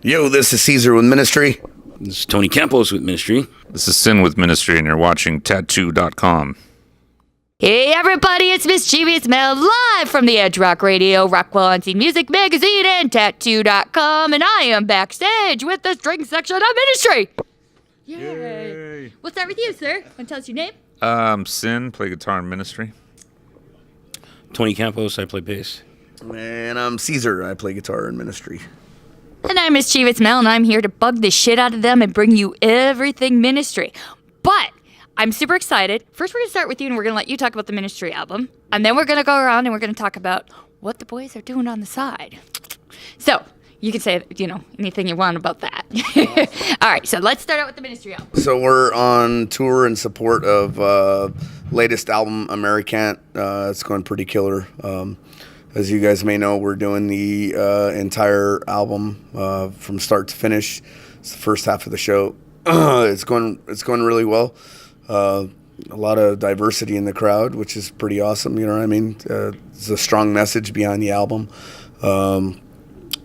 Yo, this is Caesar with Ministry. This is Tony Campos with Ministry. This is Sin with Ministry, and you're watching Tattoo.com. Hey everybody, it's Mischievous Mel live from the Edge Rock Radio, Rockwell Unseen Music Magazine, and Tattoo.com, and I am backstage with the string section of Ministry. Yay! We'll start with you, sir. Want to tell us your name? Sin, play guitar in Ministry. Tony Campos, I play bass. And I'm Caesar. I play guitar in Ministry. And I'm Mischievous Mel, and I'm here to bug the shit out of them and bring you everything Ministry. But I'm super excited. First, we're going to start with you, and we're going to let you talk about the Ministry album. And then we're going to go around, and we're going to talk about what the boys are doing on the side. So, you can say, anything you want about that. All right, so let's start out with the Ministry album. So we're on tour in support of latest album, Americant. It's going pretty killer. As you guys may know, we're doing the entire album from start to finish. It's the first half of the show. It's going really well. A lot of diversity in the crowd, which is pretty awesome. You know what I mean? It's a strong message behind the album, and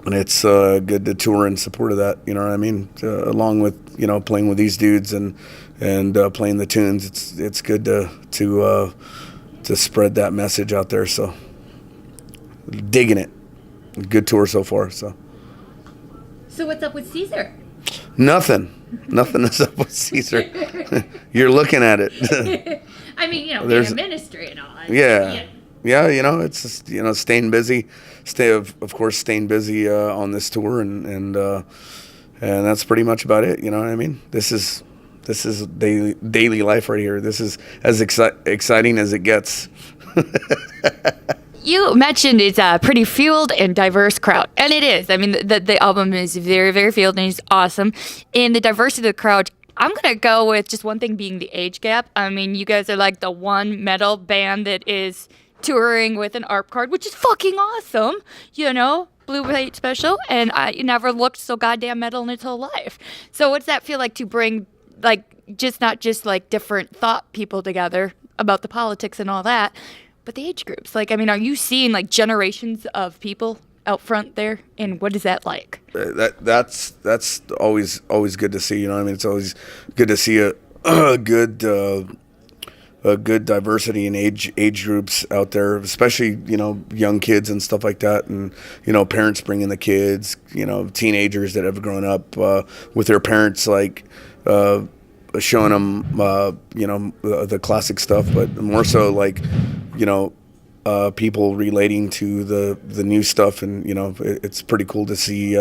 it's good to tour in support of that. You know what I mean? Along with playing with these dudes and playing the tunes, it's good to spread that message out there. So. Digging it. Good tour so far. So what's up with Caesar? Nothing is up with Caesar. You're looking at it. I mean, being a ministry and all that. Yeah, it's just, staying busy. Of course, staying busy on this tour, and that's pretty much about it. You know what I mean? This is daily life right here. This is as exciting as it gets. You mentioned it's a pretty fueled and diverse crowd, and it is. I mean, the album is very, very fueled, and it's awesome. In the diversity of the crowd, I'm going to go with just one thing being the age gap. I mean, you guys are like the one metal band that is touring with an ARP card, which is fucking awesome, Blue Plate Special, and I never looked so goddamn metal in its whole life. So what's that feel like to bring, not just different thought people together about the politics and all that, but the age groups, are you seeing generations of people out front there, and what is that like? That's always good to see. You know what I mean? It's always good to see a good diversity in age groups out there, especially young kids and stuff like that, and parents bringing the kids, teenagers that have grown up with their parents, showing them the classic stuff, but more so people relating to the new stuff, and it's pretty cool to see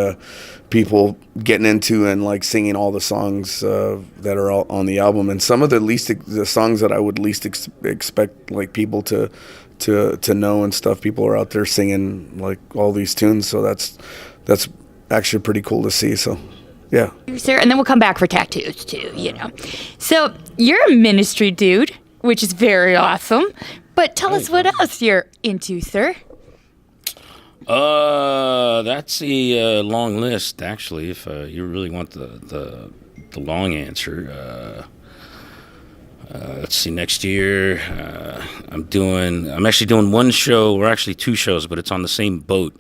people getting into and singing all the songs that are all on the album, and some of the songs that I would least expect people to know and stuff. People are out there singing all these tunes, so that's actually pretty cool to see. So. Yeah. Sir, and then we'll come back for tattoos too, So you're a ministry dude, which is very awesome. But tell us what else you're into, sir. That's a long list, actually. If you really want the long answer, let's see. Next year, I'm actually doing one show, or actually two shows, but it's on the same boat.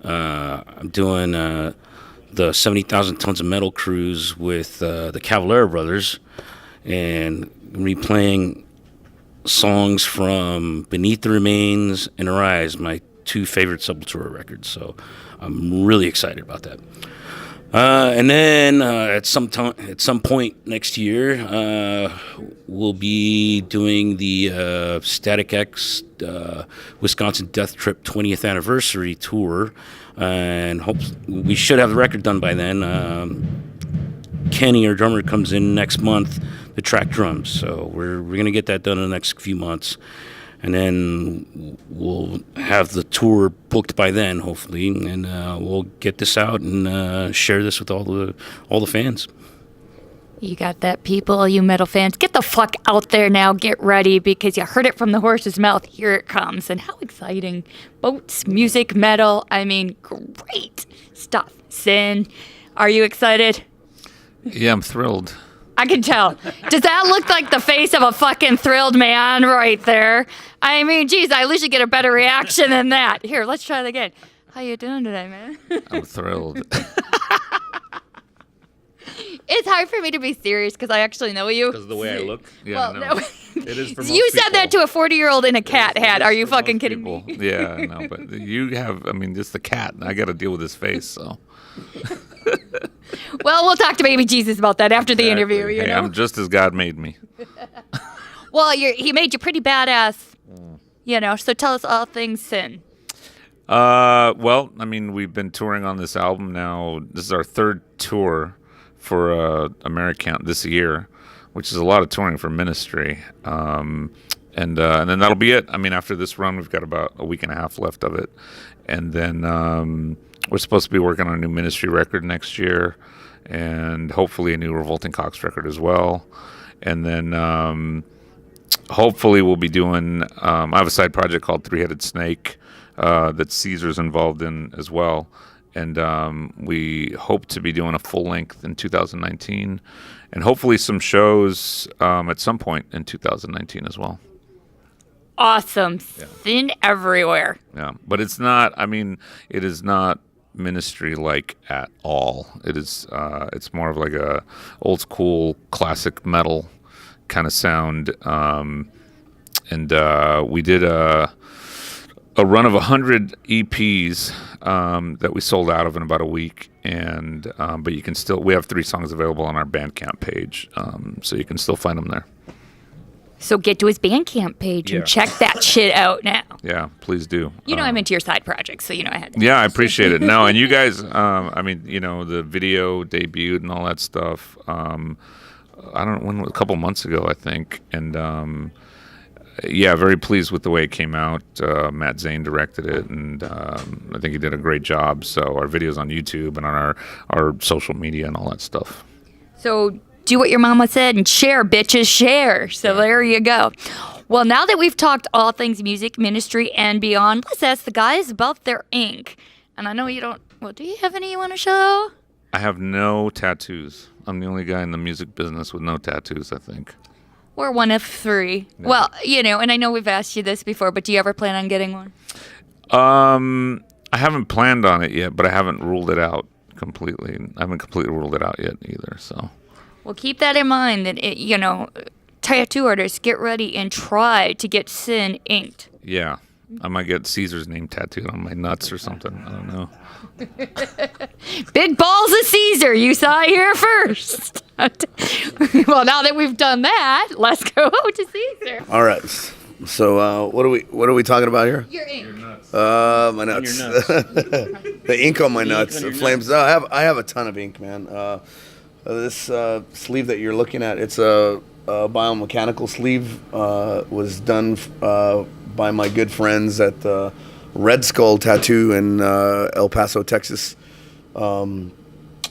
I'm doing the 70,000 Tons of Metal cruise with the Cavalera Brothers, and replaying songs from Beneath the Remains and Arise, my two favorite Sepultura records. So I'm really excited about that. And then at some point next year, we'll be doing the Static X Wisconsin Death Trip 20th anniversary tour, and we should have the record done by then. Kenny, our drummer, comes in next month to track drums, so we're gonna get that done in the next few months, and then we'll have the tour booked by then, hopefully, and we'll get this out and share this with all the fans. You got that, people, you metal fans. Get the fuck out there now. Get ready, because you heard it from the horse's mouth. Here it comes. And how exciting. Boats, music, metal. I mean, great stuff. Sin, are you excited? Yeah, I'm thrilled. I can tell. Does that look like the face of a fucking thrilled man right there? I mean, geez, I usually get a better reaction than that. Here, let's try it again. How you doing today, man? I'm thrilled. hard for me to be serious because I actually know you. Because of the way I look? Yeah, Well, no. no. It is for most You said that to people. a 40-year-old in a cat It hat. is Are you for fucking most kidding people. me? Yeah, no, but you have, I mean, just the cat. I got to deal with his face, so. Well, we'll talk to baby Jesus about that after the interview, Exactly. you Hey, know? I'm just as God made me. Well, he made you pretty badass, you know, so tell us all things sin. Well, I mean, we've been touring on this album now. This is our third tour for Americant this year, which is a lot of touring for Ministry. And then that'll be it. I mean, after this run, we've got about a week and a half left of it. And then we're supposed to be working on a new Ministry record next year, and hopefully a new Revolting Cocks record as well. And then hopefully we'll be doing, I have a side project called Three-Headed Snake that Caesar's involved in as well. And we hope to be doing a full length in 2019, and hopefully some shows at some point in 2019 as well. Awesome. Sin everywhere. Yeah, but it's not. I mean, it is not Ministry like at all. It is. It's more of like a old school classic metal kind of sound. And we did a run of 100 EPs that we sold out of in about a week. And but you can still. We have 3 songs available on our Bandcamp page, so you can still find them there. So get to his Bandcamp page and check that shit out now. Yeah, please do. You know I'm into your side projects, so you know I had to. Yeah, I appreciate it. No, and you guys, I mean, you know, the video debuted and all that stuff. I don't know, when, a couple months ago, I think. And yeah, very pleased with the way it came out. Matt Zane directed it, and I think he did a great job. So our video's on YouTube and on our social media and all that stuff. So do what your mama said and share, bitches, share. So there you go. Well, now that we've talked all things music, ministry, and beyond, let's ask the guys about their ink. And I know you don't. Well, do you have any you want to show? I have no tattoos. I'm the only guy in the music business with no tattoos, I think. We're one of 3. Yeah. Well, you know, and I know we've asked you this before, but do you ever plan on getting one? I haven't planned on it yet, but I haven't ruled it out completely. I haven't completely ruled it out yet either, so. Well, keep that in mind that, you know, tattoo artists, get ready and try to get Sin inked. Yeah. I might get Caesar's name tattooed on my nuts or something. I don't know. Big balls of Caesar, you saw it here first. Well, now that we've done that, let's go to Caesar. All right. So what are we talking about here? Your ink. My nuts. The ink on my nuts. The flames. No, I have a ton of ink, man. This sleeve that you're looking at, it's a biomechanical sleeve. Was done by my good friends at Red Skull Tattoo in El Paso, Texas.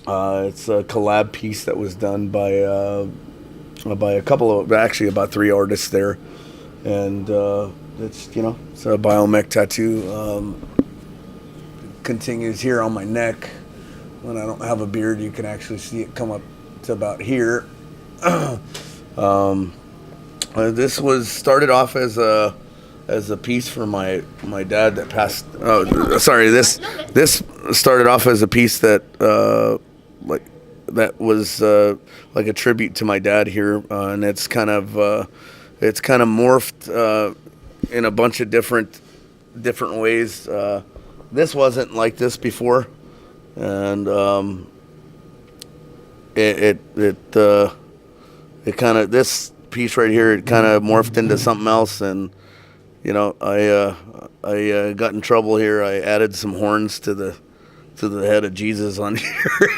It's a collab piece that was done by a couple of, actually about 3 artists there, and it's, you know, it's a biomech tattoo. Continues here on my neck. When I don't have a beard, you can actually see it come up to about here. This was started off as a piece for my dad that passed. Oh, sorry. This started off as a piece that was like a tribute to my dad here, and it's kind of morphed in a bunch of different ways. This wasn't like this before, and it kind of, this piece right here, it kind of morphed into something else, and you know, I got in trouble here. I added some horns to the head of Jesus on here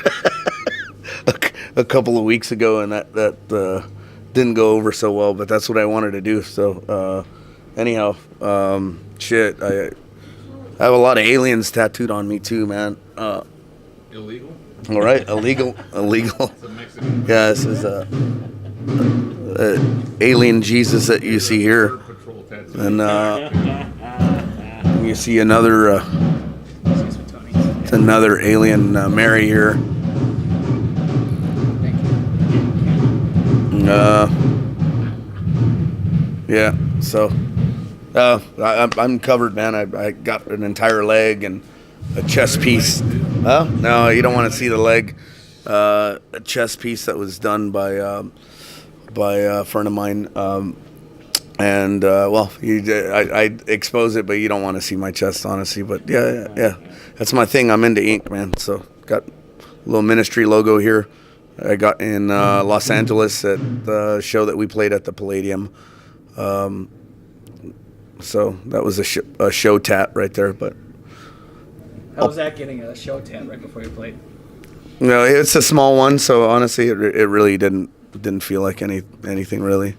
a couple of weeks ago, and that didn't go over so well. But that's what I wanted to do. So anyhow, shit, I have a lot of aliens tattooed on me too, man. Illegal? All right, illegal. It's a Mexican. Yeah, this is a alien Jesus that you see here, Patrol tattoo. and you see another alien Mary here. Yeah, so I'm covered, man. I got an entire leg and a chest piece. No, you don't want to see the leg. a chest piece that was done by a friend of mine. And I expose it, but you don't want to see my chest, honestly. But yeah, that's my thing. I'm into ink, man. So got a little ministry logo here. I got in Los Angeles at the show that we played at the Palladium. So that was a show tat right there. But how was that getting a show tat right before you played? No, it's a small one. So honestly, it really didn't feel like anything really.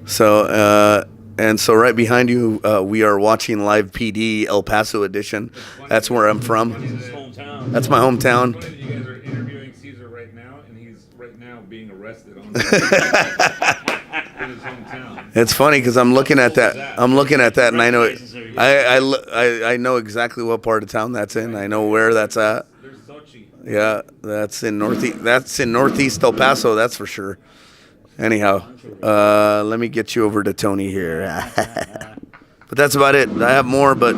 So and so right behind you, we are watching Live PD El Paso edition. That's where I'm from. That's my hometown. You guys are interviewing Caesar right now, and he's right now being arrested on in his hometown. It's funny because I'm looking at that, and I know I know exactly what part of town that's in. I know where that's at. Yeah, that's in northeast El Paso. That's for sure. Anyhow, let me get you over to Tony here. But that's about it. I have more, but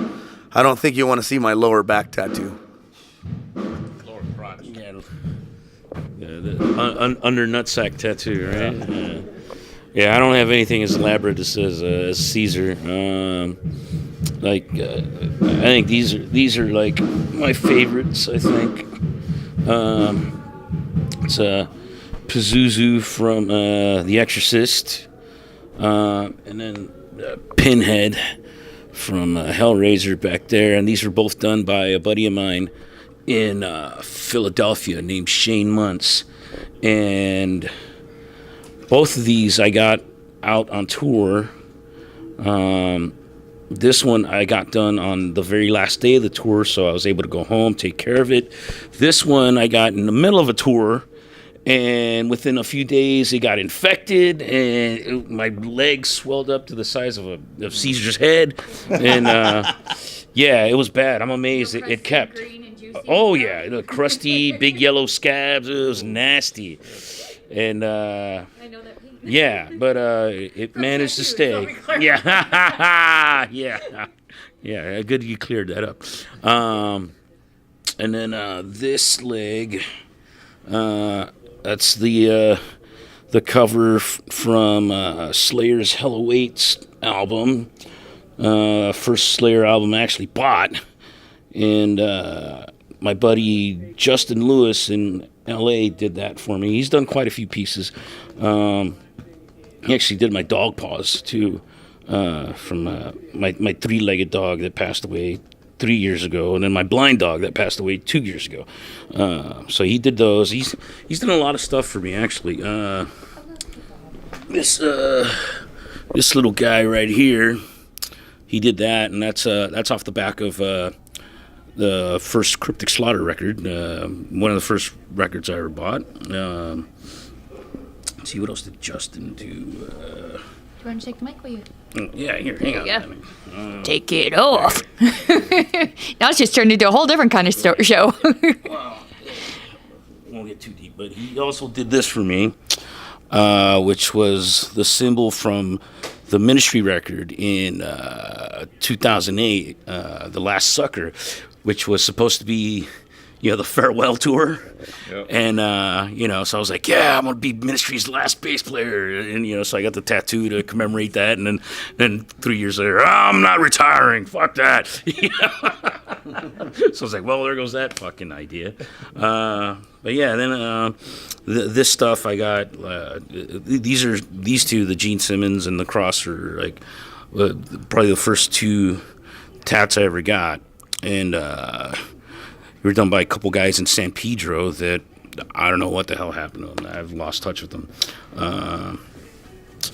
I don't think you want to see my lower back tattoo. Lower crotch. The under nutsack tattoo, right? Yeah, I don't have anything as elaborate as Caesar. I think these are like my favorites. I think it's Pazuzu from The Exorcist, and then Pinhead from Hellraiser back there. And these were both done by a buddy of mine in Philadelphia named Shane Muntz. And both of these I got out on tour. This one I got done on the very last day of the tour, so I was able to go home, take care of it. This one I got in the middle of a tour, and within a few days it got infected, and my legs swelled up to the size of Caesar's head, and yeah, it was bad. I'm amazed it kept. Oh yeah, the crusty big yellow scabs. It was nasty, and I know that. Yeah, but it managed to stay. Yeah, yeah. Good you cleared that up. And then this leg. That's the cover from Slayer's Hell Awaits album. First Slayer album I actually bought. And my buddy Justin Lewis in L.A. did that for me. He's done quite a few pieces. He actually did my dog paws, too, from my three-legged dog that passed away 3 years ago, and then my blind dog that passed away 2 years ago. So he did those. He's done a lot of stuff for me, actually. This little guy right here, he did that, and that's off the back of the first Cryptic Slaughter record, one of the first records I ever bought. Let's see, what else did Justin do? Do you want to take the mic with you? Yeah, here, hang on. Take it off. Now it's just turned into a whole different kind of show. Well, won't get too deep, but he also did this for me, which was the symbol from the Ministry record in 2008, The Last Sucker, which was supposed to be, the farewell tour. Yep. And, so I was like, yeah, I'm going to be Ministry's last bass player. And, so I got the tattoo to commemorate that. And then 3 years later, I'm not retiring. Fuck that. So I was like, well, there goes that fucking idea. But yeah, then this stuff I got, these two, the Gene Simmons and the Cross, are like probably the first two tats I ever got. And we were done by a couple guys in San Pedro that I don't know what the hell happened to them. I've lost touch with them.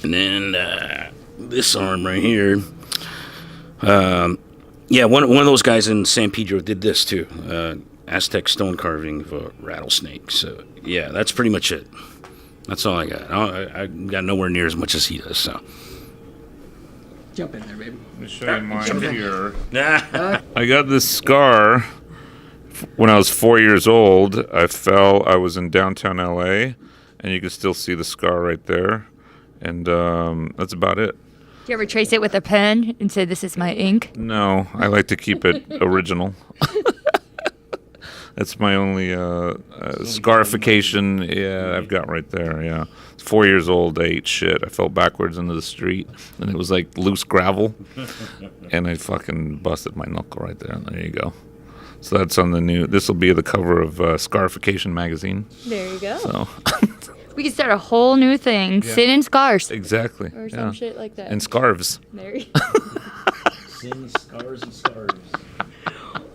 And then this arm right here. Yeah, one of those guys in San Pedro did this too. Aztec stone carving of a rattlesnake. So yeah, that's pretty much it. That's all I got. I got nowhere near as much as he does. So jump in there, baby. Let me show you mine here. I got this scar when I was 4 years old. I fell. I was in downtown LA, and you can still see the scar right there. And that's about it. Do you ever trace it with a pen and say, this is my ink? No, I like to keep it original. That's my only scarification. Yeah, I've got right there. Yeah, 4 years old. I ate shit. I fell backwards into the street, and it was like loose gravel, and I fucking busted my knuckle right there. And there you go. So that's on the new. This will be the cover of Scarification magazine. There you go. So We can start a whole new thing. Sin and scars. exactly. Or some shit like that. And scarves. There you Sin, scars, and scars.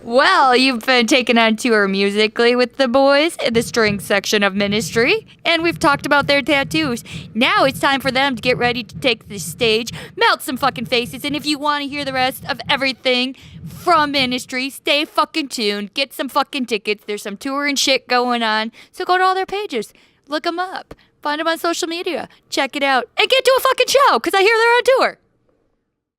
Well, you've been taken on tour musically with the boys in the string section of Ministry, and we've talked about their tattoos. Now it's time for them to get ready to take the stage, melt some fucking faces, and if you want to hear the rest of everything from Ministry, stay fucking tuned. Get some fucking tickets. There's some touring shit going on, so go to all their pages. Look them up. Find them on social media. Check it out. And get to a fucking show, because I hear they're on tour.